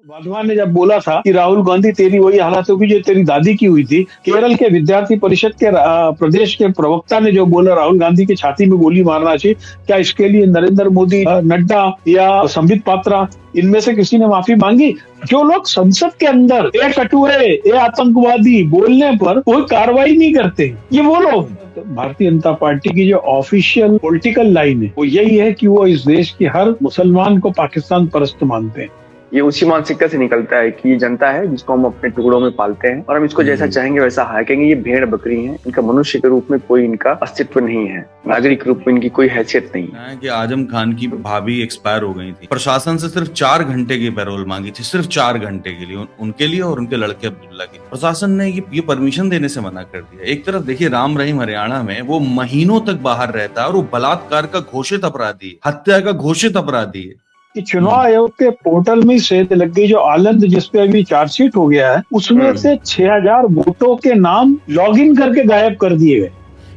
वाधवा ने जब बोला था कि राहुल गांधी तेरी वही हालत होगी जो तेरी दादी की हुई थी, केरल के विद्यार्थी परिषद के प्रदेश के प्रवक्ता ने जो बोला राहुल गांधी की छाती में गोली मारना चाहिए, क्या इसके लिए नरेंद्र मोदी, नड्डा या संबित पात्रा इनमें से किसी ने माफी मांगी? जो लोग संसद के अंदर ए कटुए, ए आतंकवादी बोलने पर कोई कार्रवाई नहीं करते, ये वो लोग। भारतीय जनता पार्टी की जो ऑफिशियल पॉलिटिकल लाइन है वो यही है कि वो इस देश के हर मुसलमान को पाकिस्तान परस्त मानते हैं। ये उसी मानसिकता से निकलता है कि ये जनता है जिसको हम अपने टुकड़ों में पालते हैं और हम इसको जैसा चाहेंगे वैसा हाकेंगे। ये भेड़ बकरी हैं, इनका मनुष्य के रूप में कोई इनका अस्तित्व नहीं है, नागरिक रूप में इनकी कोई हैसियत नहीं है। कि आजम खान की भाभी एक्सपायर हो गई थी, प्रशासन से सिर्फ 4 घंटे की पैरोल मांगी थी, सिर्फ 4 घंटे के लिए, उनके लिए और उनके लड़के अब्दुल्ला की। प्रशासन ने ये परमिशन देने से मना कर दिया। एक तरफ देखिए राम रहीम हरियाणा में वो महीनों तक बाहर रहता है और वो बलात्कार का घोषित अपराधी, हत्या का घोषित अपराधी है। कि चुनाव आयोग के पोर्टल में सेध लग गई, जो आनंद जिसपे अभी चार्जशीट हो गया है उसमें से 6000 वोटों के नाम लॉगिन करके गायब कर दिए गए।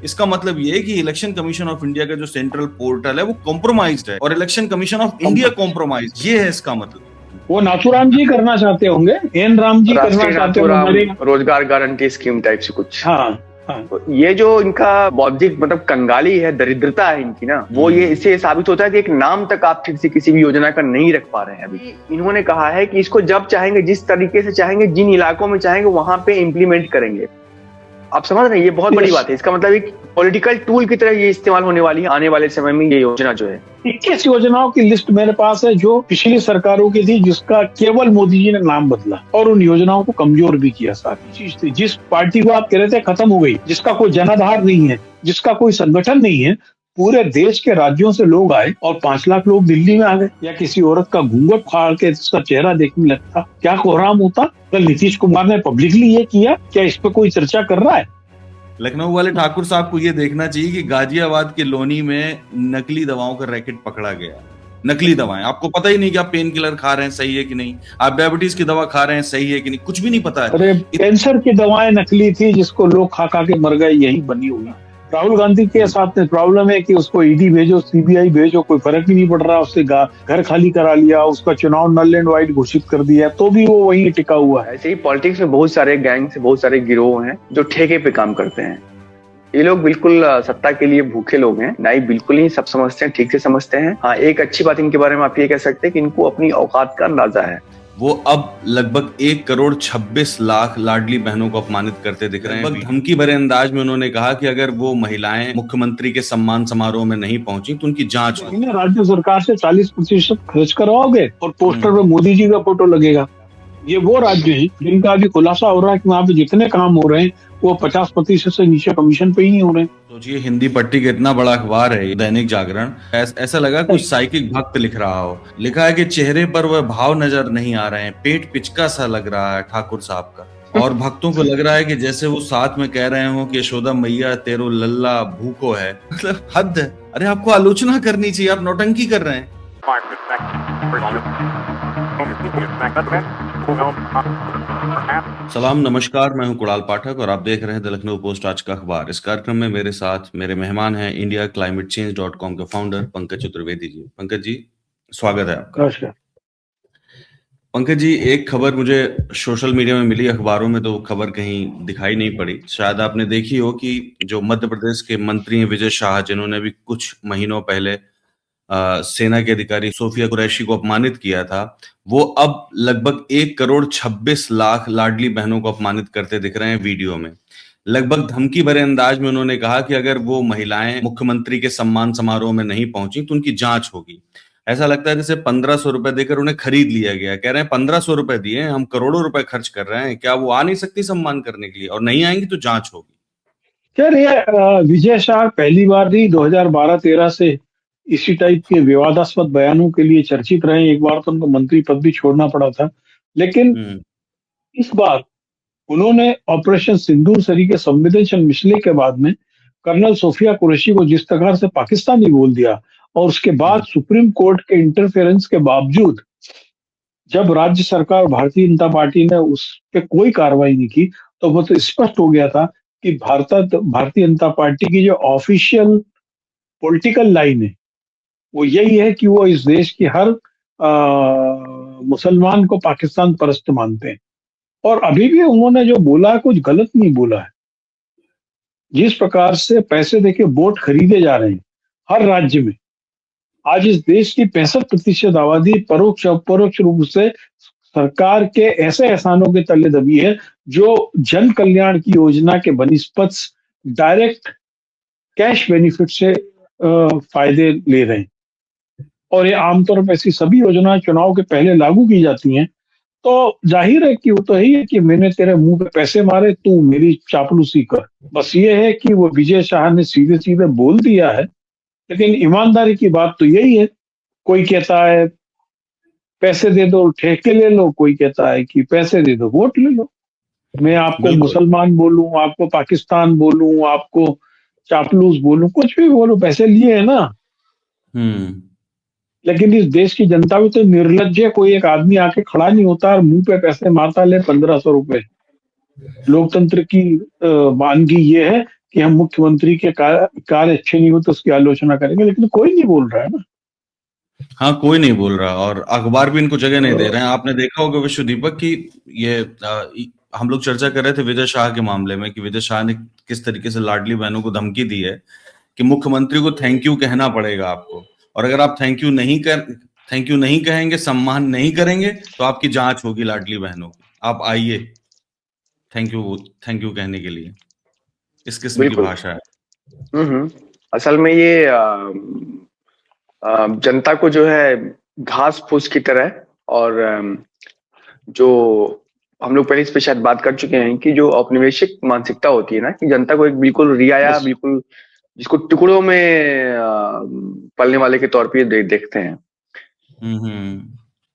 इसका मतलब ये है कि इलेक्शन कमीशन ऑफ इंडिया का जो सेंट्रल पोर्टल है वो कॉम्प्रोमाइज्ड है और election commission of India compromised, ये है इसका मतलब। वो नाथुराम जी करना चाहते होंगे, एन राम जी करना चाहते होंगे, रोजगार गारंटी स्कीम टाइप से कुछ। हाँ। तो ये जो इनका बौद्धिक मतलब कंगाली है, दरिद्रता है इनकी ना, वो ये इससे साबित होता है कि एक नाम तक आप ठीक से किसी भी योजना का नहीं रख पा रहे हैं। अभी इन्होंने कहा है कि इसको जब चाहेंगे, जिस तरीके से चाहेंगे, जिन इलाकों में चाहेंगे वहां पे इम्प्लीमेंट करेंगे। आप समझ रहे हैं, ये बहुत बड़ी बात है। इसका मतलब एक पॉलिटिकल टूल की तरह ये इस्तेमाल होने वाली है आने वाले समय में। ये योजना जो है 21 योजनाओं की लिस्ट मेरे पास है जो पिछली सरकारों की थी, जिसका केवल मोदी जी ने नाम बदला और उन योजनाओं को कमजोर भी किया। सारी चीज थी जिस पार्टी को आप कह रहे थे खत्म हो गई, जिसका कोई जनाधार नहीं है, जिसका कोई संगठन नहीं है, पूरे देश के राज्यों से लोग आए और 5 लाख लोग दिल्ली में आ गए। या किसी औरत का घूंघट फाड़ के उसका चेहरा देखने लगता, क्या कोहराम होता? कल नीतीश कुमार ने पब्लिकली ये किया, क्या इस पे कोई चर्चा कर रहा है? लखनऊ वाले ठाकुर साहब को ये देखना चाहिए कि गाजियाबाद के लोनी में नकली दवाओं का रैकेट पकड़ा गया। नकली दवाएं, आपको पता ही नहीं कि आप पेन किलर खा रहे हैं सही है कि नहीं, आप डायबिटीज की दवा खा रहे हैं सही है कि नहीं, कुछ भी नहीं पता है। अरे कैंसर की दवाएं नकली थी जिसको लोग खा खा के मर गए, यही बनी हुई। राहुल गांधी के साथ में प्रॉब्लम है कि उसको ईडी भेजो, सीबीआई भेजो, कोई फर्क ही नहीं पड़ रहा। उससे घर खाली करा लिया, उसका चुनाव नल एंड वाइड घोषित कर दिया, तो भी वो वहीं टिका हुआ है। ऐसे ही पॉलिटिक्स में बहुत सारे गैंग से बहुत सारे गिरोह हैं जो ठेके पे काम करते हैं। ये लोग बिल्कुल सत्ता के लिए भूखे लोग हैं, नहीं बिल्कुल ही सब समझते हैं, ठीक से समझते हैं। हाँ, एक अच्छी बात इनके बारे में आप ये कह सकते हैं कि इनको अपनी औकात का अंदाजा है। वो अब लगभग 1 करोड़ 26 लाख लाडली बहनों को अपमानित करते दिख रहे हैं। धमकी भरे अंदाज में उन्होंने कहा कि अगर वो महिलाएं मुख्यमंत्री के सम्मान समारोह में नहीं पहुंची तो उनकी जांच होगी। राज्य सरकार से 40% खर्च करवाओगे और पोस्टर पे मोदी जी का फोटो लगेगा। ये वो राज्य हैं जिनका अभी खुलासा हो रहा है कि वहाँ पे जितने काम हो रहे हैं वो 50% से नीचे कमीशन पे ही नहीं हो रहे हैं। सोचिए, हिंदी पट्टी का इतना बड़ा अखबार है दैनिक जागरण, ऐसा लगा कुछ साइकिक भक्त लिख रहा हो। लिखा है कि चेहरे पर वह भाव नजर नहीं आ रहे हैं, पेट पिचका सा लग रहा है ठाकुर साहब का, और भक्तों को लग रहा है कि जैसे वो साथ में कह रहे हो कि यशोदा मैया तेरो लल्ला भूखो है। मतलब हद है। अरे आपको आलोचना करनी चाहिए, आप नौटंकी कर रहे हैं। सलाम नमस्कार, मैं हूं कुणाल पाठक और आप देख रहे हैं द लखनऊ पोस्ट आज का अखबार। इस कार्यक्रम में मेरे साथ मेरे मेहमान हैं indiaclimatechange.com के फाउंडर पंकज चतुर्वेदी जी। पंकज जी, स्वागत है आपका। नमस्कार। पंकज जी, एक खबर मुझे सोशल मीडिया में मिली, अखबारों में तो खबर कहीं दिखाई नहीं पड़ी। शायद आपने देखी हो कि जो मध्य प्रदेश के मंत्री हैं विजय शाह, जिन्होंने भी कुछ महीनों पहले सेना के अधिकारी सोफिया कुरैशी को अपमानित किया था, वो अब लगभग 1 करोड़ 26 लाख लाडली बहनों को अपमानित करते दिख रहे हैं वीडियो में। लगभग धमकी भरे अंदाज में उन्होंने कहा कि अगर वो महिलाएं मुख्यमंत्री के सम्मान समारोह में नहीं पहुंची तो उनकी जांच होगी। ऐसा लगता है जैसे 1500 रुपए देकर उन्हें खरीद लिया गया। कह रहे हैं 1500 रुपए दिए, हम करोड़ों रुपए खर्च कर रहे हैं, क्या वो आ नहीं सकती सम्मान करने के लिए, और नहीं आएंगी तो जांच होगी। सर, ये विजय शाह पहली बार नहीं, 2012-13 से इसी टाइप के विवादास्पद बयानों के लिए चर्चित रहे। एक बार तो उनको मंत्री पद भी छोड़ना पड़ा था, लेकिन इस बार उन्होंने ऑपरेशन सिंदूर के संवेदनशील मिसले के बाद में कर्नल सोफिया कुरैशी को जिस तरह से पाकिस्तानी बोल दिया, और उसके बाद सुप्रीम कोर्ट के इंटरफेरेंस के बावजूद जब राज्य सरकार भारतीय जनता पार्टी ने उस पर कोई कार्रवाई नहीं की, तो वो तो स्पष्ट हो गया था कि भारतीय जनता पार्टी की जो ऑफिशियल पॉलिटिकल लाइन है वो यही है कि वो इस देश की हर मुसलमान को पाकिस्तान परस्त मानते हैं, और अभी भी उन्होंने जो बोला है कुछ गलत नहीं बोला है। जिस प्रकार से पैसे देके वोट खरीदे जा रहे हैं हर राज्य में, आज इस देश की 65% आबादी परोक्ष अपरोक्ष रूप से सरकार के ऐसे एहसानों के तले दबी है जो जन कल्याण की योजना के बनिस्पत डायरेक्ट कैश बेनिफिट से फायदे ले रहे हैं। और ये आमतौर पर ऐसी सभी योजनाएं चुनाव के पहले लागू की जाती हैं, तो जाहिर है कि वो तो यही है कि मैंने तेरे मुंह पे पैसे मारे, तू मेरी चापलूसी कर। बस ये है कि वो विजय शाह ने सीधे सीधे बोल दिया है, लेकिन ईमानदारी की बात तो यही है, कोई कहता है पैसे दे दो ठेके ले लो, कोई कहता है कि पैसे दे दो वोट ले लो। मैं आपको मुसलमान बोलूं, आपको पाकिस्तान बोलूं, आपको चापलूस बोलूं, कुछ भी बोलूं, पैसे लिए है ना। लेकिन इस देश की जनता भी तो निर्लज्ज है, कोई एक आदमी आके खड़ा नहीं होता और मुंह पे पैसे मारता, ले 1500 रुपए। लोकतंत्र की वानगी ये है कि हम मुख्यमंत्री के कार्य अच्छे नहीं हो तो उसकी आलोचना करेंगे, लेकिन कोई नहीं बोल रहा है ना। हाँ, कोई नहीं बोल रहा, और अखबार भी इनको जगह नहीं दे रहे हैं। आपने देखा होगा विश्व दीपक की ये हम लोग चर्चा कर रहे थे विजय शाह के मामले में कि विजय शाह ने किस तरीके से लाडली बहनों को धमकी दी है कि मुख्यमंत्री को थैंक यू कहना पड़ेगा आपको, और अगर आप थैंक यू नहीं कहेंगे, सम्मान नहीं करेंगे, तो आपकी जांच होगी लाडली बहनों की, आप आइए थैंक यू कहने के लिए। इस किस्म की भाषा है। असल में ये जनता को जो है घास फूस की तरह, और जो हम लोग पहले इस पे शायद बात कर चुके हैं कि जो औपनिवेशिक मानसिकता होती है ना, कि जनता को एक बिल्कुल रियाया, बिल्कुल जिसको टुकड़ों में पलने वाले के तौर पे देखते हैं।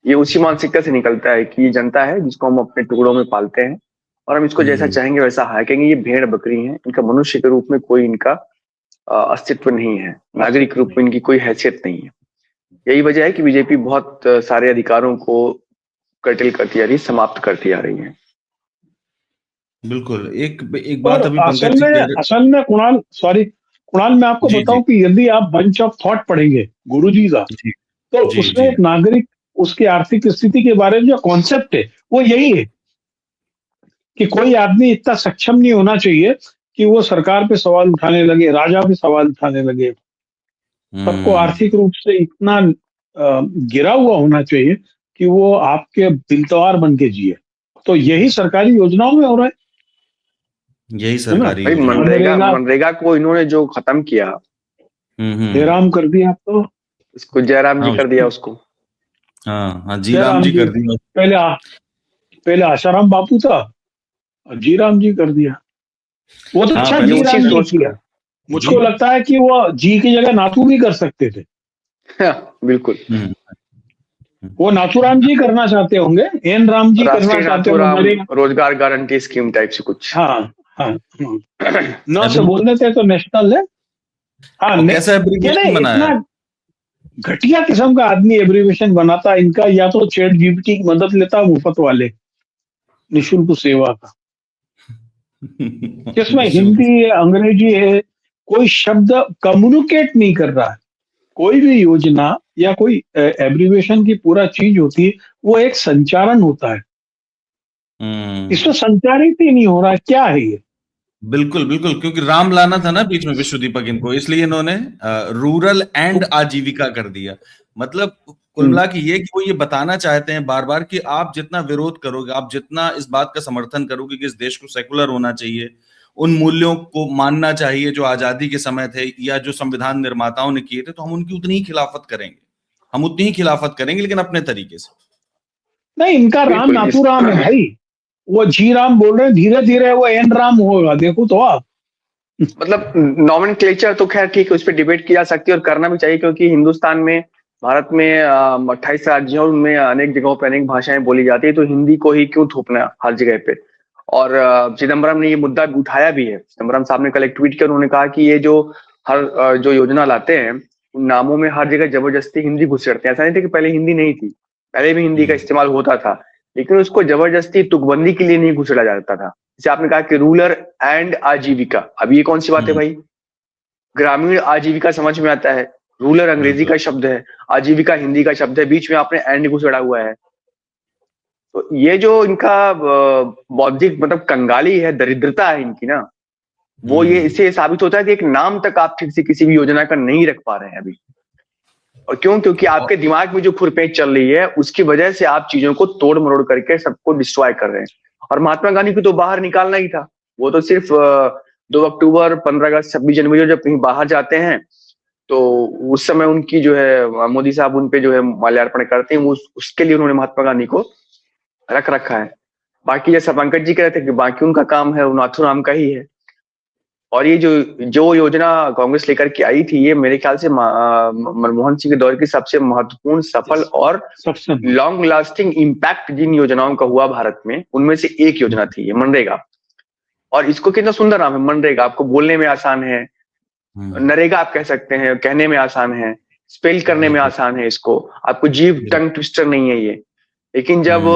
ये उसी मानसिकता से निकलता है कि ये जनता है जिसको हम अपने टुकड़ों में पालते हैं और हम इसको जैसा चाहेंगे वैसा हाकेंगे। ये भेड़ बकरी हैं, इनका मनुष्य के रूप में कोई इनका अस्तित्व नहीं है, नागरिक रूप में इनकी कोई हैसियत नहीं है। यही वजह है कि बीजेपी बहुत सारे अधिकारों को कर्टेल करती जा रही है, समाप्त करती जा रही है। बिल्कुल। एक बात अभी असल में कुणाल, मैं आपको बताऊं कि यदि आप बंच ऑफ थॉट पढ़ेंगे गुरुजी का, तो उसमें एक नागरिक उसकी आर्थिक स्थिति के बारे में जो कॉन्सेप्ट है वो यही है कि कोई आदमी इतना सक्षम नहीं होना चाहिए कि वो सरकार पे सवाल उठाने लगे, राजा पे सवाल उठाने लगे। सबको आर्थिक रूप से इतना गिरा हुआ होना चाहिए कि वो आपके बिलतवार बन के जिए। तो यही सरकारी योजनाओं में हो रहा है। यही सरकारी मनरेगा को इन्होंने जो खत्म किया, जयराम कर दिया, आपको इसको जयराम जी कर दिया उसको। हाँ, जीराम जी कर दिया। पहले आशाराम बापू था और जीराम जी कर दिया। वो तो अच्छा जीराम जी किया। मुझको लगता है कि वो जी की जगह नाथू भी कर सकते थे। बिल्कुल। वो नाथूराम जी करना चाहते होंगे, एन राम जी करना चाहते होंगे, रोजगार गारंटी स्कीम टाइप से कुछ। हाँ। न से बोल देते तो नेशनल है। हाँ, कैसा एब्रिविएशन बनाया? घटिया किस्म का आदमी एब्रिविएशन बनाता इनका, या तो चैट जीपीटी की मदद लेता मुफ्त वाले निःशुल्क सेवा का, जिसमें हिंदी है, अंग्रेजी है, कोई शब्द कम्युनिकेट नहीं कर रहा है। कोई भी योजना या कोई एब्रिविएशन की पूरा चीज होती है, वो एक संचारण होता है। इसमें संचारित ही नहीं हो रहा है, क्या है ये? बिल्कुल, क्योंकि राम लाना था ना बीच में विश्व दीपक इनको, इसलिए इन्होंने रूरल एंड आजीविका कर दिया। मतलब कुल मिला के ये कि वो ये बताना चाहते हैं बार बार कि आप जितना विरोध करोगे, आप जितना इस बात का समर्थन करोगे कि इस देश को सेकुलर होना चाहिए, उन मूल्यों को मानना चाहिए जो आजादी के समय थे या जो संविधान निर्माताओं ने किए थे, तो हम उनकी उतनी ही खिलाफत करेंगे, लेकिन अपने तरीके से। नहीं, इनका राम नाथूराम है भाई, वो जी राम बोल रहे हैं, धीरे धीरे वो एन राम होगा, देखो तो आप। मतलब नॉमेनक्लेचर तो खैर ठीक है, उस पर डिबेट की जा सकती है और करना भी चाहिए, क्योंकि हिंदुस्तान में, भारत में 28 राज्य और उनमें अनेक जगहों पर अनेक भाषाएं बोली जाती है, तो हिंदी को ही क्यों थोपना हर जगह पे। और चिदम्बरम ने ये मुद्दा उठाया भी है। चिदम्बरम साहब ने कल एक ट्वीट किया, उन्होंने कहा कि ये जो योजना लाते हैं उन नामों में हर जगह जबरदस्ती हिंदी घुस करते हैं। ऐसा नहीं था कि पहले हिंदी नहीं थी, पहले भी हिंदी का इस्तेमाल होता था, लेकिन उसको जबरदस्ती तुकबंदी के लिए नहीं घुसेड़ा जाता था। जैसे आपने कहा कि रूरल एंड आजीविका, अब ये कौन सी बात है भाई? ग्रामीण आजीविका समझ में आता है, रूरल अंग्रेजी का शब्द है, आजीविका हिंदी का शब्द है, बीच में आपने एंड घुसेड़ा हुआ है। तो ये जो इनका बौद्धिक मतलब कंगाली है, दरिद्रता है इनकी ना, वो ये इससे साबित होता है कि एक नाम तक आप ठीक से किसी भी योजना का नहीं रख पा रहे हैं अभी। और क्यों? क्योंकि आपके दिमाग में जो खुरपेच चल रही है उसकी वजह से आप चीजों को तोड़ मरोड़ करके सबको डिस्ट्रॉय कर रहे हैं। और महात्मा गांधी को तो बाहर निकालना ही था, वो तो सिर्फ 2 अक्टूबर, 15 अगस्त, 26 जनवरी जब कहीं बाहर जाते हैं तो उस समय उनकी जो है मोदी साहब उन पे जो है माल्यार्पण करते हैं, उसके लिए उन्होंने महात्मा गांधी को रख रखा है। बाकी जैसा पंकज जी कह रहे थे कि बाकी उनका काम है वो नाथूराम का ही है। और ये जो योजना कांग्रेस लेकर के आई थी, ये मेरे ख्याल से मनमोहन सिंह के दौर की सबसे महत्वपूर्ण, सफल और लॉन्ग लास्टिंग इम्पैक्ट जिन योजनाओं का हुआ भारत में, उनमें से एक योजना थी ये मनरेगा। और इसको कितना सुंदर नाम है मनरेगा, आपको बोलने में आसान है, नरेगा आप कह सकते हैं, कहने में आसान है, स्पेल करने में आसान है, इसको आपको जीव टंग ट्विस्टर नहीं है ये। लेकिन जब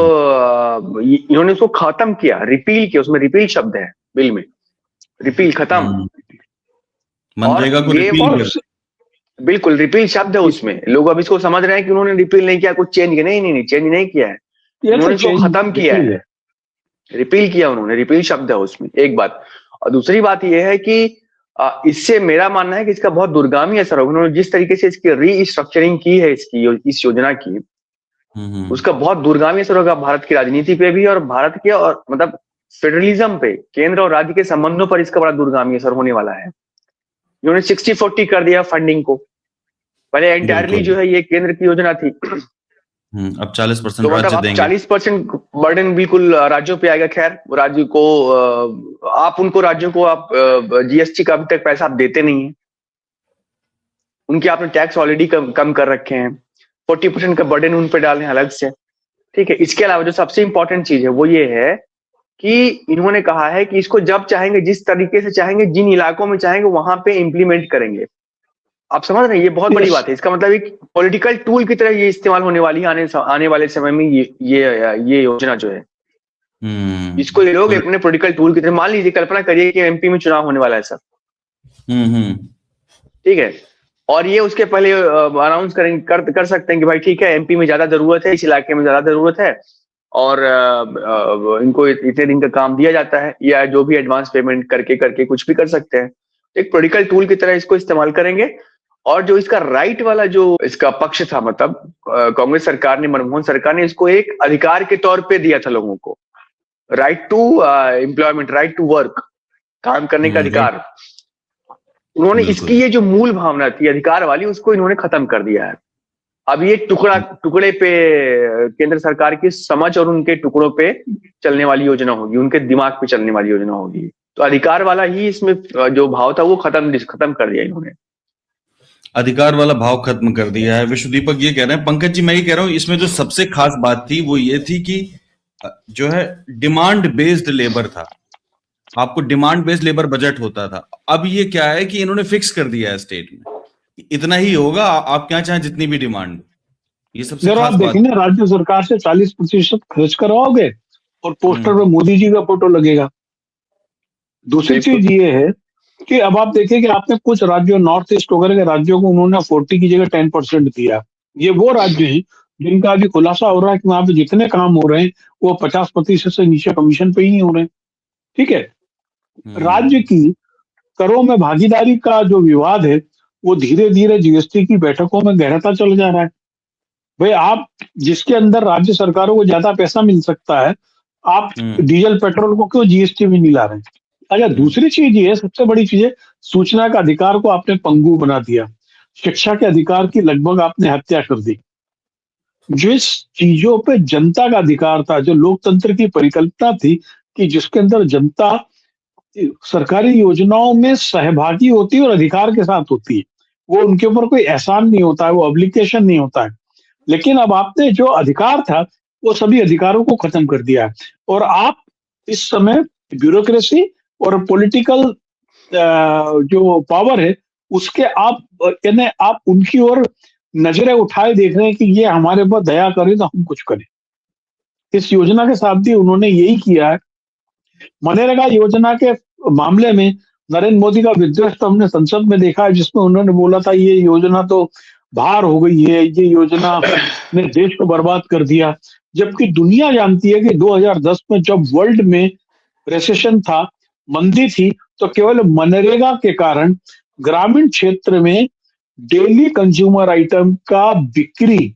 इन्होंने उसको खत्म किया, रिपील किया, उसमें रिपील शब्द है बिल में, रिपील खत्म, मनरेगा को रिपील, बिल्कुल रिपील शब्द है उसमें। लोग अब इसको समझ रहे हैं कि उन्होंने रिपील नहीं किया, कुछ चेंज किया, नहीं चेंज नहीं किया है, उन्होंने इसको खत्म किया है, रिपील किया उन्होंने, रिपील शब्द है उसमें, एक बात। और दूसरी बात यह है कि इससे मेरा मानना है कि इसका बहुत दूरगामी असर होगा। उन्होंने जिस तरीके से इसकी रीस्ट्रक्चरिंग की है इस योजना की, उसका बहुत दूरगामी असर होगा भारत की राजनीति पे भी, और भारत के और मतलब फेडरलिज्म पे, केंद्र और राज्य के संबंधों पर इसका बड़ा दूरगामी असर होने वाला है। इन्होंने 60-40 कर दिया फंडिंग को, पहले एंटायरली जो है ये केंद्र की योजना थी, अब 40% तो मतलब 40% बर्डन बिल्कुल राज्यों पे आएगा। खैर राज्य को आप उनको राज्यों को आप जीएसटी का अभी तक पैसा आप देते नहीं है, उनके आपने टैक्स ऑलरेडी कम कर रखे हैं, 40% का बर्डन उन पे डाले हैं अलग से, ठीक है। इसके अलावा जो सबसे इंपॉर्टेंट चीज है वो ये है कि इन्होंने कहा है कि इसको जब चाहेंगे, जिस तरीके से चाहेंगे, जिन इलाकों में चाहेंगे वहां पे इंप्लीमेंट करेंगे। आप समझ रहे हैं, ये बहुत बड़ी बात है। इसका मतलब एक पॉलिटिकल टूल की तरह ये इस्तेमाल होने वाली है आने वाले समय में। ये योजना जो है, इसको ये लोग अपने पॉलिटिकल टूल की तरह, मान लीजिए कल्पना करिए कि एमपी में चुनाव होने वाला है सर, ठीक है, और ये उसके पहले अनाउंस कर सकते हैं कि भाई ठीक है, एमपी में ज्यादा जरूरत है, इस इलाके में ज्यादा जरूरत है, और इनको इतने दिन का काम दिया जाता है, या जो भी एडवांस पेमेंट करके कुछ भी कर सकते हैं। एक पॉलिटिकल टूल की तरह इसको इस्तेमाल करेंगे। और जो इसका राइट वाला जो इसका पक्ष था, मतलब कांग्रेस सरकार ने, मनमोहन सरकार ने इसको एक अधिकार के तौर पे दिया था लोगों को, right to employment, right to work, काम करने का अधिकार। उन्होंने इसकी ये जो मूल भावना थी अधिकार वाली, उसको इन्होंने खत्म कर दिया है। अब ये टुकड़े पे केंद्र सरकार की समझ और उनके टुकड़ों पे चलने वाली योजना होगी, उनके दिमाग पे चलने वाली योजना होगी। तो अधिकार वाला ही इसमें जो भाव था वो खत्म कर दिया इन्होंने, अधिकार वाला भाव खत्म कर दिया है। विश्व दीपक ये कह रहे हैं, पंकज जी मैं ये कह रहा हूं, इसमें जो सबसे खास बात थी वो ये थी कि जो है डिमांड बेस्ड लेबर था, आपको डिमांड बेस्ड लेबर बजट होता था। अब ये क्या है कि इन्होंने फिक्स कर दिया है स्टेट में, इतना ही होगा, आप क्या चाहें जितनी भी डिमांड। ये सबसे खास बात देखिए ना, राज्य सरकार से 40% खर्च करवाओगे और पोस्टर पे मोदी जी का फोटो लगेगा। दूसरी चीज ये है कि अब आप देखिए कि आपने कुछ राज्यों, नॉर्थ ईस्ट वगैरह के राज्यों को उन्होंने 40 की जगह 10% दिया। ये वो राज्य हैं जिनका अभी खुलासा हो रहा है कि वहां पे जितने काम हो रहे हैं वो 50% से नीचे कमीशन पे ही हो रहे हैं, ठीक है। राज्य की करों में भागीदारी का जो विवाद है वो धीरे धीरे जीएसटी की बैठकों में गहराता चला जा रहा है। भाई आप जिसके अंदर राज्य सरकारों को ज्यादा पैसा मिल सकता है, आप डीजल पेट्रोल को क्यों जीएसटी में नहीं ला रहे हैं? अच्छा, दूसरी चीज ये सबसे बड़ी चीज है, सूचना का अधिकार को आपने पंगु बना दिया, शिक्षा के अधिकार की लगभग आपने हत्या कर दी। जिस चीजों पे जनता का अधिकार था, जो लोकतंत्र की परिकल्पना थी कि जिसके अंदर जनता सरकारी योजनाओं में सहभागी होती है और अधिकार के साथ होती है, वो उनके ऊपर कोई एहसान नहीं होता है, वो ऑब्लिगेशन नहीं होता है। लेकिन अब आपने जो अधिकार था वो सभी अधिकारों को खत्म कर दिया है, और आप इस समय ब्यूरोक्रेसी और पॉलिटिकल जो पावर है उसके आप उनकी ओर नजरें उठाए देख रहे हैं कि ये हमारे ऊपर दया करें तो हम कुछ करें। इस योजना के साथ भी उन्होंने यही किया है। मनरेगा योजना के मामले में नरेंद्र मोदी का विद्वेष तो हमने संसद में देखा है, जिसमें उन्होंने बोला था ये योजना तो भार हो गई है, ये योजना ने देश को बर्बाद कर दिया। जबकि दुनिया जानती है कि 2010 में जब वर्ल्ड में रिसेशन था, मंदी थी, तो केवल मनरेगा के कारण ग्रामीण क्षेत्र में डेली कंज्यूमर आइटम का बिक्री,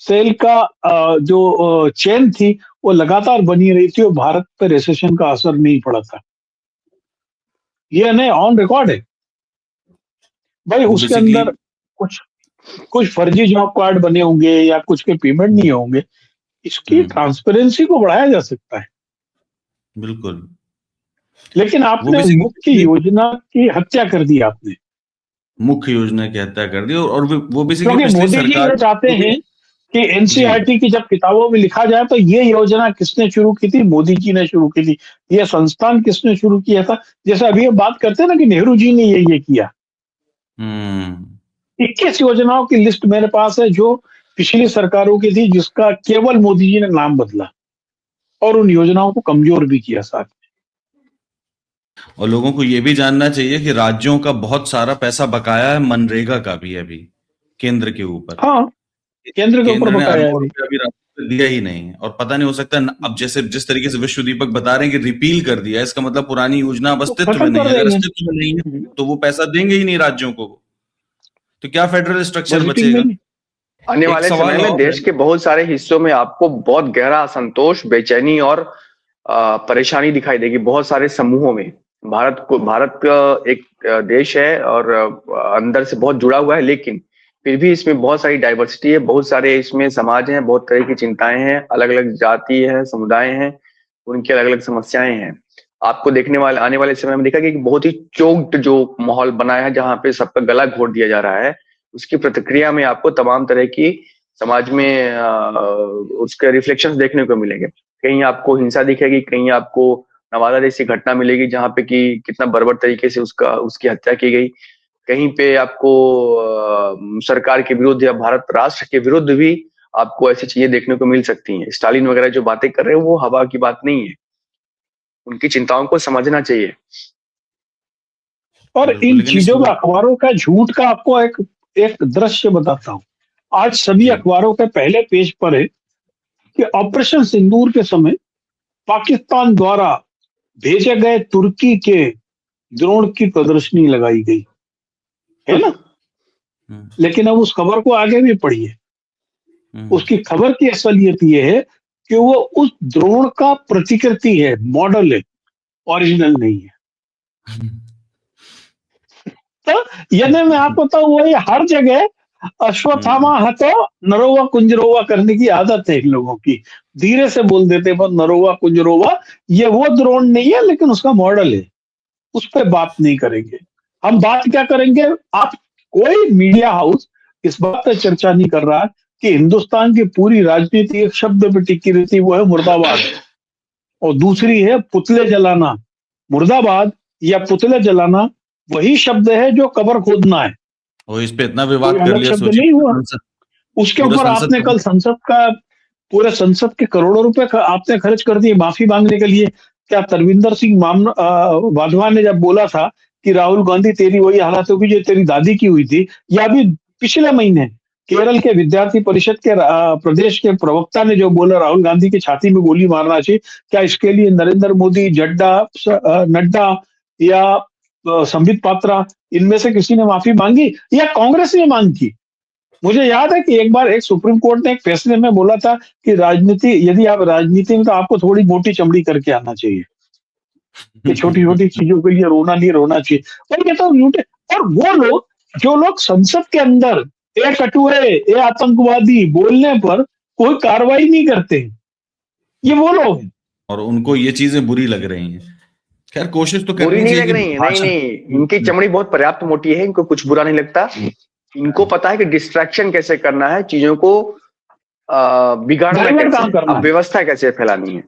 सेल का जो चेन थी वो लगातार बनी रही थी और भारत पर रिसेशन का असर नहीं पड़ा था। ये नहीं ऑन रिकॉर्ड है भाई। उसके अंदर कुछ कुछ फर्जी जॉब कार्ड बने होंगे या कुछ के पेमेंट नहीं होंगे, इसकी ट्रांसपेरेंसी को बढ़ाया जा सकता है। बिल्कुल। लेकिन आपने मुख्य योजना की हत्या कर दी, आपने मुख्य योजना की हत्या कर दी। और वो क्योंकि मोदी जी ये चाहते हैं कि एनसीईआरटी की जब किताबों में लिखा जाए तो ये योजना किसने शुरू की थी? मोदी जी ने शुरू की थी। ये संस्थान किसने शुरू किया था? जैसे अभी हम बात करते हैं ना कि नेहरू जी ने ये किया। 21 योजनाओं की लिस्ट मेरे पास है जो पिछली सरकारों की थी, जिसका केवल मोदी जी ने नाम बदला और उन योजनाओं को कमजोर भी किया साथ में। और लोगों को ये भी जानना चाहिए कि राज्यों का बहुत सारा पैसा बकाया है, मनरेगा का भी अभी केंद्र के ऊपर। हाँ, केंद्र के ऊपर बकाया है अभी दिया ही नहीं है। और पता नहीं, हो सकता है अब जैसे जिस तरीके से विश्व दीपक बता रहे हैं कि रिपील कर दिया, इसका मतलब पुरानी योजना अब अस्तित्व में नहीं है। अगर अस्तित्व में नहीं है तो वो पैसा देंगे ही नहीं राज्यों को, तो क्या फेडरल स्ट्रक्चर बचेगा? आने वाले समय में देश के बहुत सारे हिस्सों में आपको बहुत गहरा असंतोष, बेचैनी और परेशानी दिखाई देगी बहुत सारे समूहों में। भारत का एक देश है और अंदर से बहुत जुड़ा हुआ है, लेकिन फिर भी इसमें बहुत सारी डाइवर्सिटी है, बहुत सारे इसमें समाज हैं, बहुत तरह की चिंताएं हैं, अलग अलग जाति है, समुदाय हैं, उनकी अलग अलग समस्याएं हैं। आपको आने वाले समय में देखा कि बहुत ही चोक्ड जो माहौल बना है, जहाँ पे सबका गला घोट दिया जा रहा है, उसकी प्रतिक्रिया में आपको तमाम तरह की समाज में उसके रिफ्लेक्शंस देखने को मिलेंगे। कहीं आपको हिंसा दिखेगी, कहीं आपको नवादा जैसी घटना मिलेगी जहाँ पे कि कितना बर्बर तरीके से उसकी हत्या की गई। कहीं पे आपको सरकार के विरुद्ध या भारत राष्ट्र के विरुद्ध भी आपको ऐसी चीजें देखने को मिल सकती हैं। स्टालिन वगैरह जो बातें कर रहे हैं वो हवा की बात नहीं है, उनकी चिंताओं को समझना चाहिए। और इन चीजों में अखबारों का झूठ का आपको एक दृश्य बताता हूं। आज सभी अखबारों के पहले पेज पर है कि ऑपरेशन सिंदूर के समय पाकिस्तान द्वारा भेजे गए तुर्की के ड्रोन की प्रदर्शनी लगाई गई है ना। लेकिन अब उस खबर को आगे भी पढ़िए। उसकी खबर की असलियत ये है कि वो उस ड्रोन का प्रतिकृति है, मॉडल है, ओरिजिनल नहीं है। तो यानी मैं आपको बताऊं, वही हर जगह अश्वत्थामा हतो नरोवा कुंजरोवा करने की आदत है इन लोगों की। धीरे से बोल देते बस नरोवा कुंजरोवा, ये वो ड्रोन नहीं है लेकिन उसका मॉडल है, उस पर बात नहीं करेंगे। हम बात क्या करेंगे? आप कोई मीडिया हाउस इस बात पर चर्चा नहीं कर रहा कि हिंदुस्तान की पूरी राजनीति एक शब्द पे टिकी रहती, वो है मुर्दाबाद, और दूसरी है पुतले जलाना। मुर्दाबाद या पुतले जलाना वही शब्द है जो कब्र खोदना है। और इस पे इतना विवाद कर लिया, शब्द नहीं हुआ। उसके ऊपर आपने कल संसद का, पूरे संसद के करोड़ों रुपए आपने खर्च कर दिए माफी मांगने के लिए। क्या तरविंदर सिंह वाधवा ने जब बोला था कि राहुल गांधी तेरी वही हालत होगी जो तेरी दादी की हुई थी, या अभी पिछले महीने केरल के विद्यार्थी परिषद के प्रदेश के प्रवक्ता ने जो बोला राहुल गांधी की छाती में गोली मारना चाहिए, क्या इसके लिए नरेंद्र मोदी, नड्डा या संबित पात्रा, इनमें से किसी ने माफी मांगी या कांग्रेस ने मांगी? मुझे याद है कि एक बार एक सुप्रीम कोर्ट ने एक फैसले में बोला था कि यदि आप राजनीति में, तो आपको थोड़ी मोटी चमड़ी करके आना चाहिए कि छोटी छोटी चीजों के लिए रोना नहीं रोना चाहिए। और ये तो झूठे। और वो लोग जो लोग संसद के अंदर ए कटुए, ए आतंकवादी बोलने पर कोई कार्रवाई नहीं करते, ये वो लोग हैं और उनको ये चीजें बुरी लग रही हैं। खैर कोशिश तो करनी नहीं लग रही है। नहीं, इनकी चमड़ी बहुत पर्याप्त मोटी है, इनको कुछ बुरा नहीं लगता। इनको पता है कि डिस्ट्रैक्शन कैसे करना है, चीजों को बिगाड़ना कैसे, व्यवस्था कैसे फैलानी है।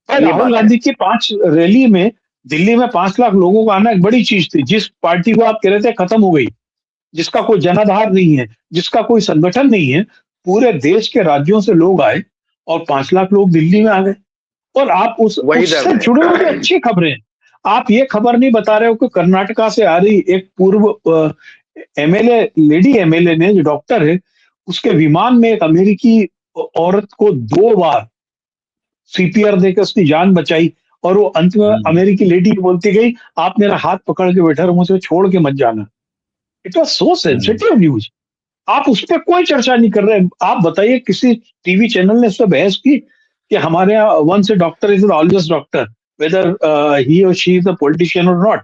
राहुल गांधी की 5 रैली में दिल्ली में 5 लाख लोगों का आना एक बड़ी चीज थी। जिस पार्टी को आप कह रहे थे खत्म हो गई, जिसका कोई जनाधार नहीं है, जिसका कोई संगठन नहीं है, पूरे देश के राज्यों से लोग आए और 5 लाख लोग दिल्ली में आ गए। और आप उससे जुड़े हुए अच्छी खबरें, आप ये खबर नहीं बता रहे हो कि कर्नाटका से आ रही एक पूर्व एमएलए, लेडी एमएलए ने, जो डॉक्टर है, उसके विमान में एक अमेरिकी औरत को 2 बार सीपीआर देकर उसकी जान बचाई, और वो अंत में अमेरिकी लेडी बोलती गई, आप मेरा हाथ पकड़ के बैठे रहो, मुझे छोड़ के मत जाना। It was so sensitive news. आप उस पर कोई चर्चा नहीं कर रहे। आप बताइए, किसी टीवी चैनल ने उस पर बहस की कि हमारे यहाँ once a doctor is always doctor, whether he और शी इज अ पॉलिटिशियन और नॉट?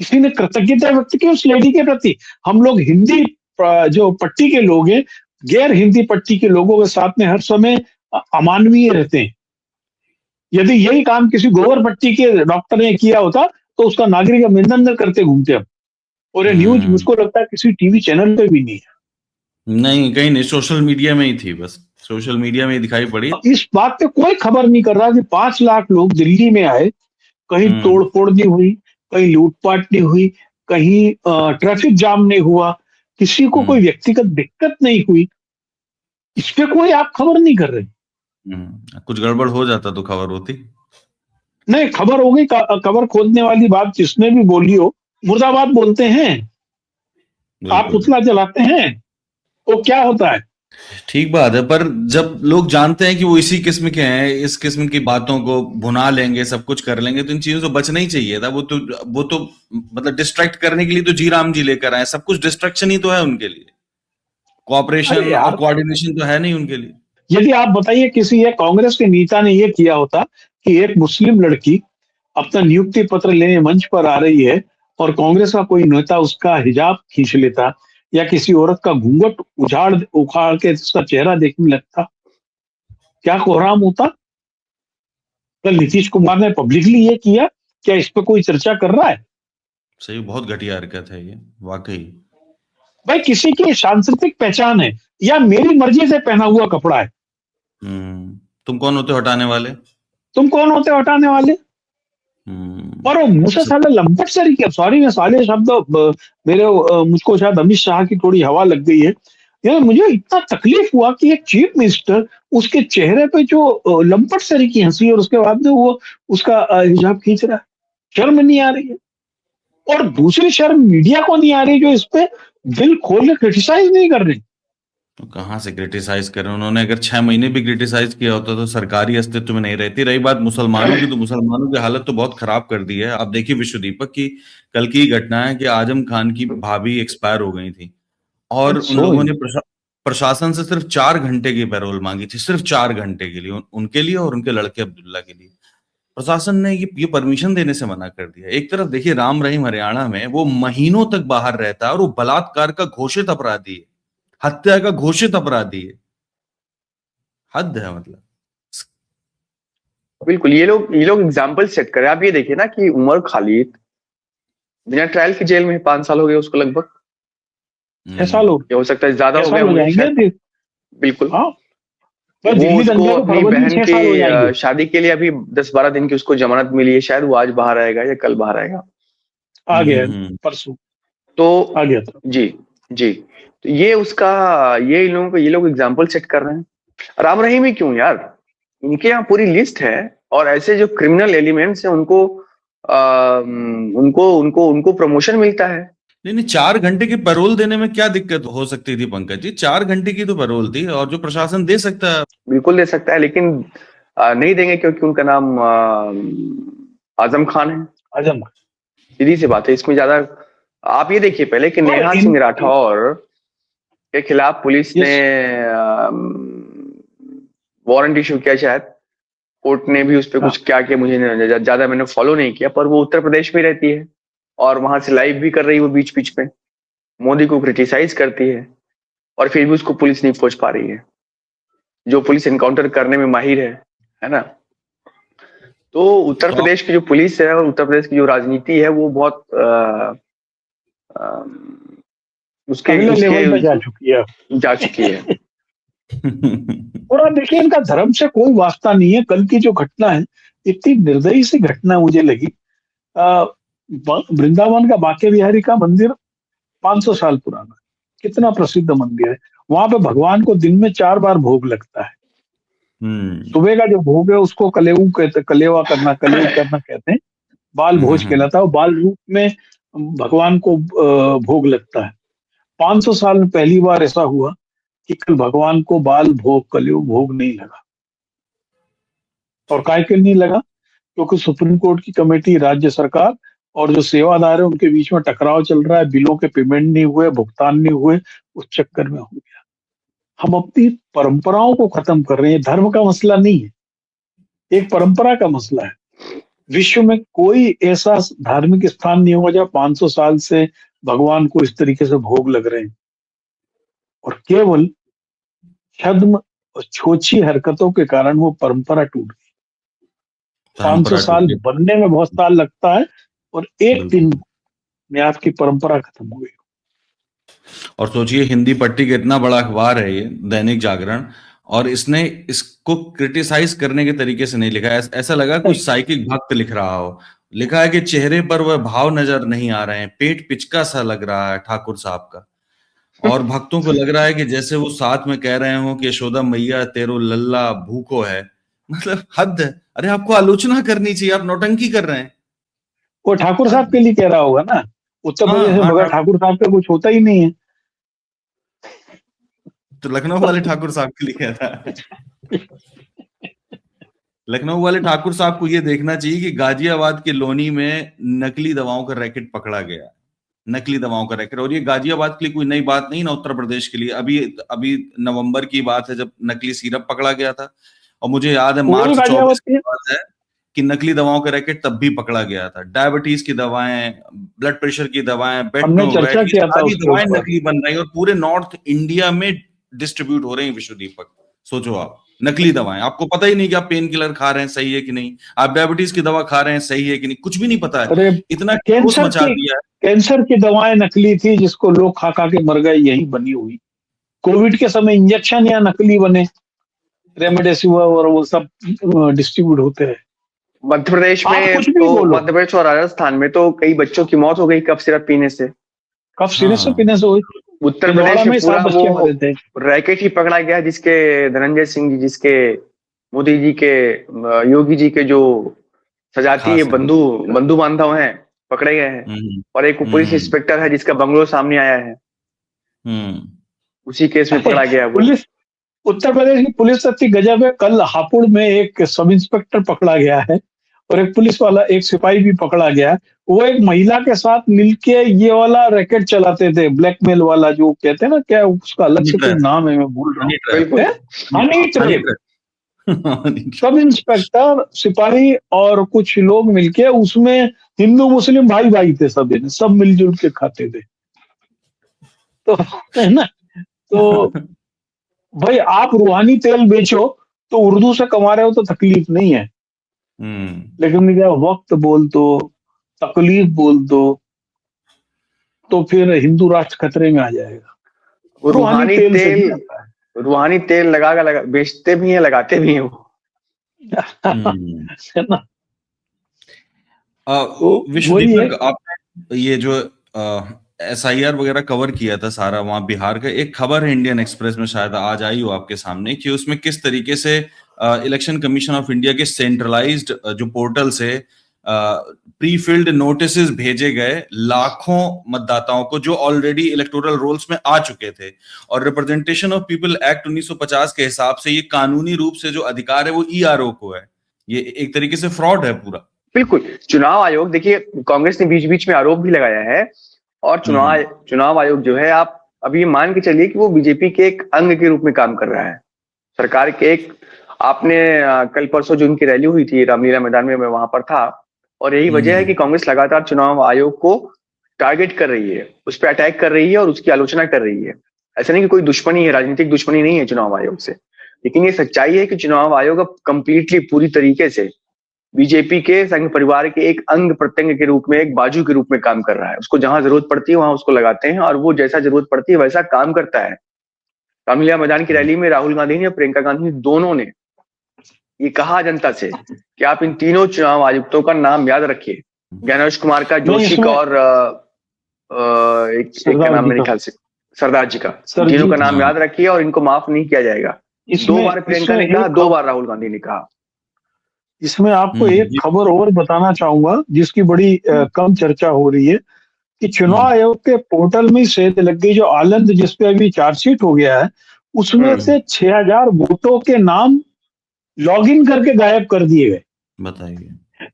किसी ने कृतज्ञता व्यक्त की उस लेडी के प्रति? हम लोग हिंदी जो पट्टी के लोग हैं, गैर हिंदी पट्टी के लोगों के साथ में हर समय अमानवीय रहते हैं। यदि यही काम किसी गोबर पट्टी के डॉक्टर ने किया होता तो उसका नागरिक अभिनंदन करते घूमते हम। और ये न्यूज मुझको लगता है किसी टीवी चैनल पे भी नहीं है। नहीं, कहीं नहीं, सोशल मीडिया में ही थी, बस सोशल मीडिया में ही दिखाई पड़ी। इस बात पे कोई खबर नहीं कर रहा कि 5 लाख लोग दिल्ली में आए, कहीं तोड़फोड़ नहीं हुई, कहीं लूटपाट नहीं हुई, कहीं ट्रैफिक जाम नहीं हुआ, किसी को कोई व्यक्तिगत दिक्कत नहीं हुई। इस पे कोई आप खबर नहीं कर रहे। कुछ गड़बड़ हो जाता तो खबर होती। नहीं, खबर हो गई। खबर खोदने वाली बात जिसने भी बोली हो, मुर्दाबाद बोलते हैं, आप पुतला जलाते हैं, तो क्या होता है? ठीक बात है, पर जब लोग जानते हैं कि वो इसी किस्म के हैं, इस किस्म की बातों को भुना लेंगे, सब कुछ कर लेंगे, तो इन चीजों से बचना ही चाहिए था। वो तो मतलब डिस्ट्रैक्ट करने के लिए तो जी राम जी लेकर आए, सब कुछ डिस्ट्रैक्शन ही तो है उनके लिए, कोऑपरेशन और कोऑर्डिनेशन तो है नहीं उनके लिए। यदि आप बताइए, किसी एक कांग्रेस के नेता ने यह किया होता कि एक मुस्लिम लड़की अपना नियुक्ति पत्र लेने मंच पर आ रही है और कांग्रेस का कोई नेता उसका हिजाब खींच लेता, या किसी औरत का घूंघट उखाड़ के उसका चेहरा देखने लगता, क्या कोहराम होता? कल नीतीश कुमार ने पब्लिकली ये किया, क्या इस पे कोई चर्चा कर रहा है? सही, बहुत घटिया हरकत है ये, वाकई। भाई, किसी की सांस्कृतिक पहचान है या मेरी मर्जी से पहना हुआ कपड़ा है, तुम कौन होते हो हटाने वाले? तुम कौन होते हो हटाने वाले? और वो मुझसे साले लंपट से क्या, सॉरी मैं साले शब्द मेरे मुझको शायद अमित शाह की थोड़ी हवा लग गई है। यार मुझे इतना तकलीफ हुआ कि एक चीफ मिनिस्टर, उसके चेहरे पे जो लंपट सरी की हंसी, और उसके बाद में वो उसका हिजाब खींच रहा है। शर्म नहीं आ रही है? और दूसरी शर्म मीडिया को नहीं आ रही, जो इस पे दिल खोल के क्रिटिसाइज नहीं कर रही। तो कहाँ से क्रिटिसाइज कर रहे हैं? उन्होंने अगर 6 महीने भी क्रिटिसाइज किया होता तो सरकारी अस्तित्व में नहीं रहती। रही बात मुसलमानों की, तो मुसलमानों की हालत तो बहुत खराब कर दी है। आप देखिए विश्व दीपक की कल की घटना है कि आजम खान की भाभी एक्सपायर हो गई थी, और उन लोगों ने प्रशासन से सिर्फ 4 घंटे की पैरोल मांगी थी, सिर्फ 4 घंटे के लिए, उनके लिए और उनके लड़के अब्दुल्ला के लिए। प्रशासन ने ये परमिशन देने से मना कर दिया। एक तरफ देखिए राम रहीम हरियाणा में वो महीनों तक बाहर रहता है और वो बलात्कार का घोषित अपराधी है, हत्या का घोषित अपराधी है। हद है मतलब। बिल्कुल, ये लोग एग्जाम्पल सेट करें। आप ये देखिए ना कि उमर खालिद बिना ट्रायल की जेल में 5 साल हो गए उसको, लगभग 6 साल हो सकता है, ज्यादा हो गया। बिल्कुल। वो उसको अपनी बहन की शादी के लिए अभी 10-12 दिन की उसको जमानत मिली है, शायद वो आज बाहर आएगा या कल बाहर आएगा। आ गया परसों तो आ गया था। जी तो ये ये लोग एग्जाम्पल सेट कर रहे हैं। राम रहीम ही क्यों यार, इनके यहाँ पूरी लिस्ट है, और ऐसे जो क्रिमिनल एलिमेंट्स हैं उनको प्रमोशन मिलता है। नहीं, 4 घंटे की पैरोल देने में क्या दिक्कत हो सकती थी पंकज जी? 4 घंटे की तो पैरोल थी, और जो प्रशासन दे सकता है बिल्कुल दे सकता है, लेकिन नहीं देंगे क्योंकि उनका नाम आजम खान है। आजम, सीधी सी बात है, इसमें ज्यादा आप ये देखिए पहले कि नेहा सिंह राठौर के खिलाफ पुलिस ने वारंट इशू किया, शायद कोर्ट ने भी उस पर कुछ क्या किया, मुझे ज्यादा मैंने फॉलो नहीं किया, पर वो उत्तर प्रदेश में रहती है और वहां से लाइव भी कर रही है वो बीच बीच में, मोदी को क्रिटिसाइज करती है, और फिर भी उसको पुलिस नहीं खोज पा रही है, जो पुलिस एनकाउंटर करने में माहिर है ना। तो उत्तर प्रदेश की जो पुलिस है और उत्तर प्रदेश की जो राजनीति है वो बहुत उसके लेवल पे जा चुकी है। और देखिए, इनका धर्म से कोई वास्ता नहीं है। कल की जो घटना है, इतनी निर्दयी सी घटना मुझे लगी। वृंदावन का बांके बिहारी का मंदिर 500 साल पुराना, कितना प्रसिद्ध मंदिर है। वहां पे भगवान को दिन में 4 बार भोग लगता है। सुबह का जो भोग है उसको कलेवा करना कहते हैं, बाल भोज कहलाता है। बाल रूप में भगवान को भोग लगता है। 500 साल में पहली बार ऐसा हुआ कि कल भगवान को बाल भोग कलयुग भोग नहीं लगा। और काय के नहीं लगा? क्योंकि सुप्रीम कोर्ट की कमेटी, राज्य सरकार और जो सेवादार है उनके बीच में टकराव चल रहा है, बिलों के पेमेंट नहीं हुए, भुगतान नहीं हुए, उस चक्कर में हो गया। हम अपनी परंपराओं को खत्म कर रहे हैं। धर्म का मसला नहीं है, एक परंपरा का मसला है। विश्व में कोई ऐसा धार्मिक स्थान नहीं होगा जहाँ 500 साल से भगवान को इस तरीके से भोग लग रहे हैं। और केवल छद्म और छोटी हरकतों के कारण वो परंपरा टूट गई। 500 साल बनने में बहुत साल लगता है और एक दिन में आपकी परंपरा खत्म हो गई। और सोचिए, हिंदी पट्टी का इतना बड़ा अखबार है ये दैनिक जागरण, और इसने इसको क्रिटिसाइज करने के तरीके से नहीं लिखा है। ऐसा लगा कुछ साइकिक भक्त लिख रहा हो। लिखा है कि चेहरे पर वह भाव नजर नहीं आ रहे हैं, पेट पिचका सा लग रहा है ठाकुर साहब का, और भक्तों को लग रहा है कि जैसे वो साथ में कह रहे हो कि यशोदा मैया तेरो लल्ला भूखो है। मतलब हद है। अरे आपको आलोचना करनी चाहिए, आप नौटंकी कर रहे हैं। वो ठाकुर साहब के लिए कह रहा होगा ना, उत्तर प्रदेश में बगैर ठाकुर साहब का कुछ होता ही नहीं है। तो लखनऊ वाले ठाकुर साहब के लिए कह रहा है। लखनऊ वाले ठाकुर साहब को ये देखना चाहिए कि गाजियाबाद के लोनी में नकली दवाओं का रैकेट पकड़ा गया। नकली दवाओं का रैकेट। और ये गाजियाबाद के लिए कोई नई बात नहीं ना, उत्तर प्रदेश के लिए। अभी नवंबर की बात है जब नकली सिरप पकड़ा गया था, और मुझे याद है मार्च 24 की बात है कि नकली दवाओं का रैकेट तब भी पकड़ा गया था। डायबिटीज की दवाएं, ब्लड प्रेशर की दवाएं, सारी दवाएं नकली बन रही और पूरे नॉर्थ इंडिया में डिस्ट्रीब्यूट हो रही है। विश्व दीपक, सोचो आप, नकली दवाएं, आपको पता ही नहीं कि आप पेन किलर खा रहे हैं सही है कि नहीं, आप डायबिटीज की दवा खा रहे हैं सही है कि नहीं, कुछ भी नहीं पता है। इतना कैंसर मचा दिया है। कैंसर की दवाएं नकली थी जिसको लोग खा खा के मर गए, यही बनी हुई। कोविड के समय इंजेक्शन या नकली बने, रेमडेसिविर और वो सब डिस्ट्रीब्यूट होते हैं। मध्य प्रदेश में तो, मध्य प्रदेश और राजस्थान में तो कई बच्चों की मौत हो गई कफ सिरप पीने से। कफ सिरप से पीने से हुई। उत्तर प्रदेश में पूरा वो रैकेट ही पकड़ा गया, जिसके धनंजय सिंह जी, जिसके मोदी जी के, योगी जी के जो सजाती बंधु बांधव हैं, पकड़े गए हैं। और एक पुलिस इंस्पेक्टर है जिसका बंगलो सामने आया है, उसी केस में पकड़ा गया। पुलिस, उत्तर प्रदेश की पुलिस इतनी गजब है। कल हापुड़ में एक सब इंस्पेक्टर पकड़ा गया है और एक पुलिस वाला, एक सिपाही भी पकड़ा गया। वो एक महिला के साथ मिलके ये वाला रैकेट चलाते थे, ब्लैकमेल वाला, जो कहते हैं ना, क्या उसका अलग से कोई नाम है, मैं भूल रहा हूँ। Honey trap. सब इंस्पेक्टर, सिपाही और कुछ लोग मिलके, उसमें हिंदू मुस्लिम भाई भाई थे, सब मिलजुल के खाते थे। तो है ना, तो भाई आप रूहानी तेल बेचो तो उर्दू से कमा रहे हो तो तकलीफ नहीं है, लेकिन क्या वक्त बोल दो, तकलीफ बोल दो, तो फिर हिंदू राष्ट्र खतरे में आ जाएगा। रूहानी तेल लगा बेचते भी हैं, लगाते भी हैं वो। विश्व दीपक, आपने ये जो SIR वगैरह कवर किया था सारा वहां बिहार का, एक खबर है इंडियन एक्सप्रेस में, शायद आज आई हो आपके सामने, कि उसमें किस तरीके से इलेक्शन कमीशन ऑफ इंडिया के सेंट्रलाइज्ड जो पोर्टल से प्री फिल्ड नोटिस भेजे गए लाखों मतदाताओं को जो ऑलरेडी इलेक्टोरल रोल्स में आ चुके थे। और रिप्रेजेंटेशन ऑफ पीपल एक्ट 1950 के हिसाब से ये कानूनी रूप से जो अधिकार है वो ERO को है। ये एक तरीके से फ्रॉड है पूरा। बिल्कुल। चुनाव आयोग, देखिए कांग्रेस ने बीच बीच में आरोप भी लगाया है, और चुनाव आयोग जो है, आप अभी मान के चलिए कि वो बीजेपी के एक अंग के रूप में काम कर रहा है, सरकार के एक। आपने कल परसों जो उनकी रैली हुई थी रामलीला मैदान में, मैं वहां पर था, और यही वजह है कि कांग्रेस लगातार चुनाव आयोग को टारगेट कर रही है, उस पर अटैक कर रही है और उसकी आलोचना कर रही है। ऐसा नहीं कि कोई दुश्मनी है, राजनीतिक दुश्मनी नहीं है चुनाव आयोग से, लेकिन ये सच्चाई है कि चुनाव आयोग अब कंप्लीटली पूरी तरीके से बीजेपी के संघ परिवार के एक अंग प्रत्यंग के रूप में, एक बाजू के रूप में काम कर रहा है। उसको जहां जरूरत पड़ती है वहां उसको लगाते हैं, और वो जैसा जरूरत पड़ती है वैसा काम करता है। रामलीला मैदान की रैली में राहुल गांधी ने, प्रियंका गांधी, दोनों ने ये कहा जनता से कि आप इन तीनों चुनाव आयुक्तों का नाम याद रखिए, ज्ञानेश कुमार का, जोशी का, और एक का नाम मेरे ख्याल से सरदार जी का, तीनों का नाम याद रखिए और इनको माफ नहीं किया जाएगा। 2 बार प्रियंका ने कहा, 2 बार राहुल गांधी ने कहा। इसमें आपको एक खबर और बताना चाहूंगा जिसकी बड़ी कम चर्चा हो रही है। कि चुनाव आयोग के पोर्टल में सेध लग गई, जो आलंद जिसपे अभी चार्जशीट हो गया है, उसमें से 6000 वोटों के नाम लॉगिन करके गायब कर दिए गए। बताइए,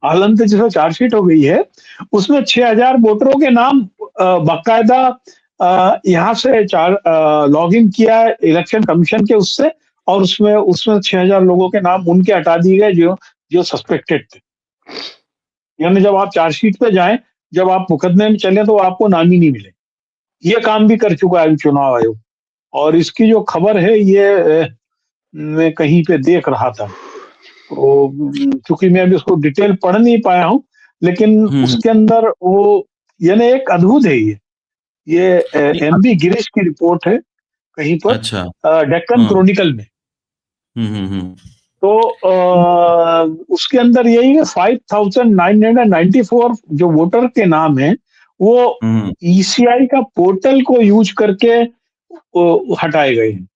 आलंद जिसमें चार्जशीट हो गई है, उसमें 6000 वोटरों के नाम बाकायदा यहाँ से लॉगिन किया है इलेक्शन कमीशन के उससे, और उसमें 6000 लोगों के नाम उनके हटा दिए गए जो सस्पेक्टेड थे। यानी जब आप चार्जशीट पे जाएं, जब आप मुकदमे में चले तो आपको नाम ही नहीं मिले। ये काम भी कर चुका है चुनाव आयोग। और इसकी जो खबर है ये मैं कहीं पे देख रहा था, तो चूंकि मैं अभी उसको डिटेल पढ़ नहीं पाया हूँ, लेकिन उसके अंदर वो यानी एक अद्भुत है ये एमबी गिरीश की रिपोर्ट है कहीं पर, अच्छा, डेक्कन क्रॉनिकल में। तो उसके अंदर यही है 5994 जो वोटर के नाम है वो ईसीआई का पोर्टल को यूज करके हटाए गए हैं।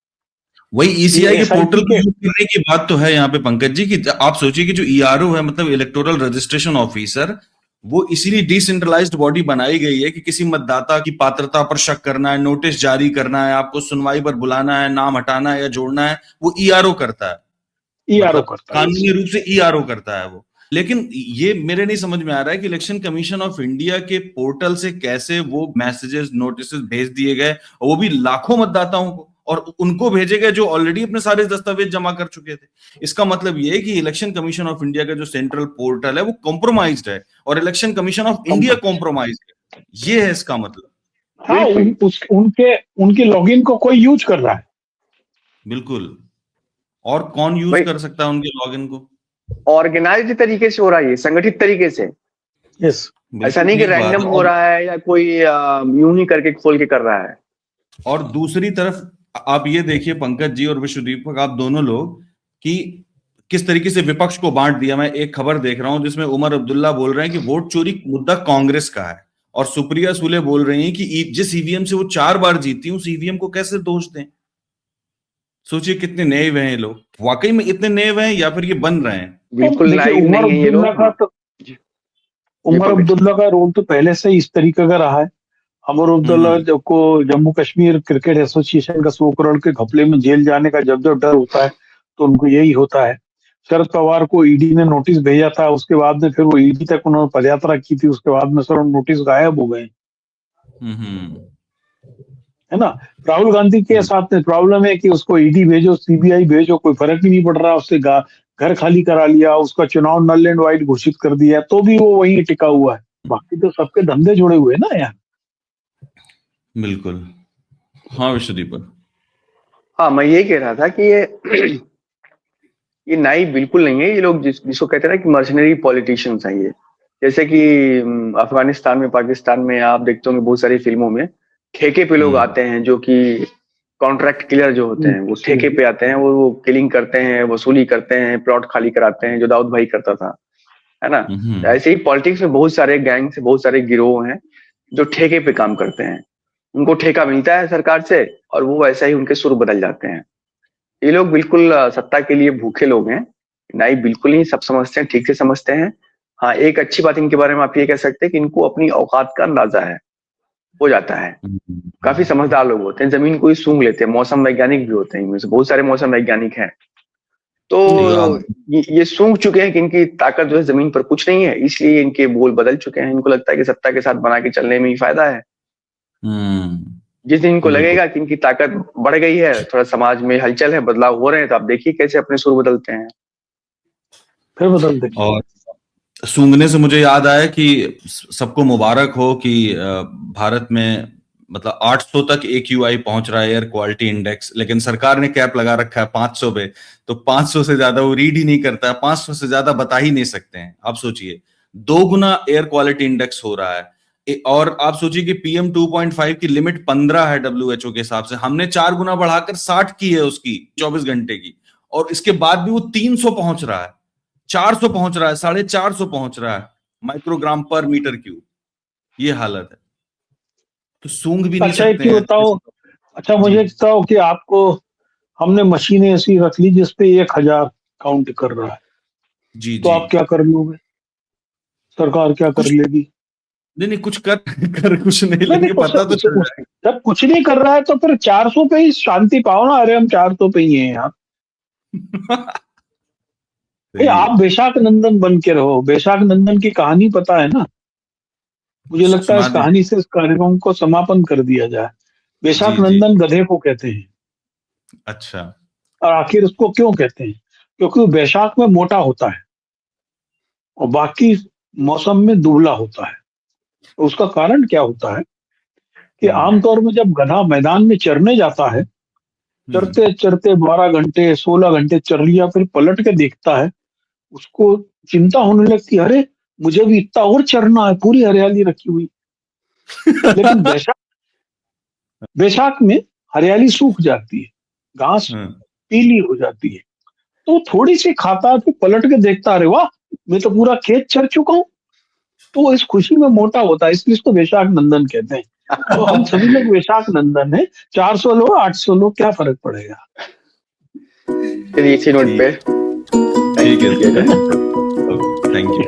वही ईसीआई के पोर्टल को यूज करने की बात तो है यहाँ पे पंकज जी, कि आप सोचिए कि जो ईआरओ है, मतलब इलेक्टोरल रजिस्ट्रेशन ऑफिसर, वो इसीलिए डिसेंट्रलाइज्ड बॉडी बनाई गई है कि किसी मतदाता की पात्रता पर शक करना है, नोटिस जारी करना है, आपको सुनवाई पर बुलाना है, नाम हटाना है या जोड़ना है, वो ईआरओ करता है। ईआरओ करता है, कानूनी रूप से ईआरओ करता है वो। लेकिन ये मेरे नहीं समझ में आ रहा है कि इलेक्शन कमीशन ऑफ इंडिया के पोर्टल से कैसे वो मैसेजेस, नोटिस भेज दिए गए, और वो भी लाखों मतदाताओं को, और उनको भेजे गए जो ऑलरेडी अपने सारे दस्तावेज जमा कर चुके थे। इसका मतलब ये है कि इलेक्शन कमीशन ऑफ इंडिया का जो सेंट्रल पोर्टल है वो कॉम्प्रोमाइज्ड है, और election commission of India compromised है। ये है इसका मतलब। हाँ, उनके लॉगिन को कोई यूज कर रहा है। बिल्कुल। और कौन यूज कर सकता है उनके लॉगिन को? ऑर्गेनाइज्ड तरीके से हो रहा है, संगठित तरीके से। यस, ऐसा नहीं कि रैंडम हो रहा है या कोई यूं ही करके खोल के कर रहा है। और दूसरी तरफ आप ये देखिए पंकज जी और विश्वदीपक, आप दोनों लोग, कि किस तरीके से विपक्ष को बांट दिया। मैं एक खबर देख रहा हूं जिसमें उमर अब्दुल्ला बोल रहे हैं कि वोट चोरी मुद्दा कांग्रेस का है, और सुप्रिया सुले बोल रही हैं कि जिस ईवीएम से वो 4 बार जीती उस ईवीएम को कैसे दोष दें। सोचिए कितने नए हुए हैं लोग, वाकई में इतने नए हुए हैं या फिर ये बन रहे हैं? बिल्कुल उमर अब्दुल्ला का रोल तो पहले से इस तरीके का रहा है। उमर अब्दुल्ला को जम्मू कश्मीर क्रिकेट एसोसिएशन का 100 करोड़ के घपले में जेल जाने का जब डर होता है तो उनको यही होता है। शरद पवार को ईडी ने नोटिस भेजा था, उसके बाद में फिर वो ईडी तक उन्होंने पदयात्रा की थी, उसके बाद में सर नोटिस गायब हो गए, है ना। राहुल गांधी के साथ में प्रॉब्लम है कि उसको ईडी भेजो, सीबीआई भेजो, कोई फर्क ही नहीं पड़ रहा, उससे घर खाली करा लिया, उसका चुनाव नल एंड वाइट घोषित कर दिया, तो भी वो वहीं टिका हुआ है। बाकी तो सबके धंधे जुड़े हुए ना यार। बिल्कुल। हाँ विश्वदीपक। हाँ, मैं ये कह रहा था कि ये नाइव बिल्कुल नहीं है। ये लोग जिसको कहते हैं ना कि मर्सनरी पॉलिटिशियंस हैं ये। जैसे कि अफगानिस्तान में, पाकिस्तान में आप देखते होंगे बहुत सारी फिल्मों में ठेके पे लोग आते हैं, जो कि कॉन्ट्रैक्ट किलर जो होते हैं, वो ठेके पे आते हैं, वो किलिंग करते हैं, वसूली करते हैं, प्लॉट खाली कराते हैं, जो दाऊद भाई करता था, है ना। ऐसे ही पॉलिटिक्स में बहुत सारे गैंग से, बहुत सारे गिरोह हैं जो ठेके पे काम करते हैं। उनको ठेका मिलता है सरकार से और वो वैसा ही उनके सुर बदल जाते हैं। ये लोग बिल्कुल सत्ता के लिए भूखे लोग हैं। नहीं, बिल्कुल नहीं सब समझते हैं, ठीक से समझते हैं। हाँ, एक अच्छी बात इनके बारे में आप ये कह सकते हैं कि इनको अपनी औकात का अंदाजा है, हो जाता है। काफी समझदार लोग होते हैं, जमीन को ही सूंघ लेते हैं। मौसम वैज्ञानिक भी होते हैं, इनमें से बहुत सारे मौसम वैज्ञानिक हैं। तो ये सूंघ चुके हैं कि इनकी ताकत जो है जमीन पर कुछ नहीं है, इसलिए इनके बोल बदल चुके हैं। इनको लगता है कि सत्ता के साथ बना के चलने में ही फायदा है। जिस दिन इनको लगेगा कि इनकी ताकत बढ़ गई है, थोड़ा समाज में हलचल है, बदलाव हो रहे हैं, तो आप देखिए कैसे अपने सुर बदलते हैं, फिर बदलते हैं। और सूंघने से मुझे याद आया कि सबको मुबारक हो कि भारत में मतलब 800 तक AQI पहुंच रहा है, एयर क्वालिटी इंडेक्स, लेकिन सरकार ने कैप लगा रखा है 500 पे। तो 500 से ज्यादा वो रीड ही नहीं करता है, 500 से ज्यादा बता ही नहीं सकते हैं। आप सोचिए 2 गुना एयर क्वालिटी इंडेक्स हो रहा है। और आप सोचिए कि PM 2.5 की लिमिट 15 है WHO के हिसाब से, हमने 4 गुना बढ़ाकर 60 की है उसकी 24 घंटे की, और इसके बाद भी वो 300 पहुंच रहा है, 400 पहुंच रहा है, 450 पहुंच रहा है माइक्रोग्राम पर मीटर क्यूब। ये हालत है, तो सूंघ भी नहीं सकते हैं। अच्छा, मुझे बताओ कि आपको हमने मशीनें ऐसी रख ली जिसपे 1000 काउंट कर रहा है, जी, तो आप क्या कर लोगे? सरकार क्या कर लेगी? नहीं कुछ कर कुछ नहीं लेंगे, पता तो चल रहा है। जब कुछ नहीं कर रहा है तो फिर 400 पे ही शांति पाओ ना। अरे हम 400 पे ही हैं यार। आप बैशाख नंदन बन के रहो। बैशाख नंदन की कहानी पता है ना? मुझे लगता है इस कहानी से इस कार्यक्रम को समापन कर दिया जाए। बैशाख नंदन गधे को कहते हैं। अच्छा। और आखिर उसको क्यों कहते हैं? क्योंकि वो बैशाख में मोटा होता है और बाकी मौसम में दुबला होता है। उसका कारण क्या होता है कि आमतौर में जब गधा मैदान में चरने जाता है, चरते चरते 12 घंटे 16 घंटे चर लिया, फिर पलट के देखता है, उसको चिंता होने लगती है, अरे मुझे भी इतना और चरना है, पूरी हरियाली रखी हुई। लेकिन बैशाख में हरियाली सूख जाती है, घास पीली हो जाती है, तो थोड़ी सी खाता है, तो पलट के देखता है, अरे वाह मैं तो पूरा खेत चर चुका हूँ। तो इस खुशी में मोटा होता है, इसलिए इसको बैशाख नंदन कहते हैं। तो हम सभी लोग बैशाख नंदन है। 400 लो 800 लो, क्या फर्क पड़ेगा। चलिए इसी नोट पे ठीक है, थैंक यू।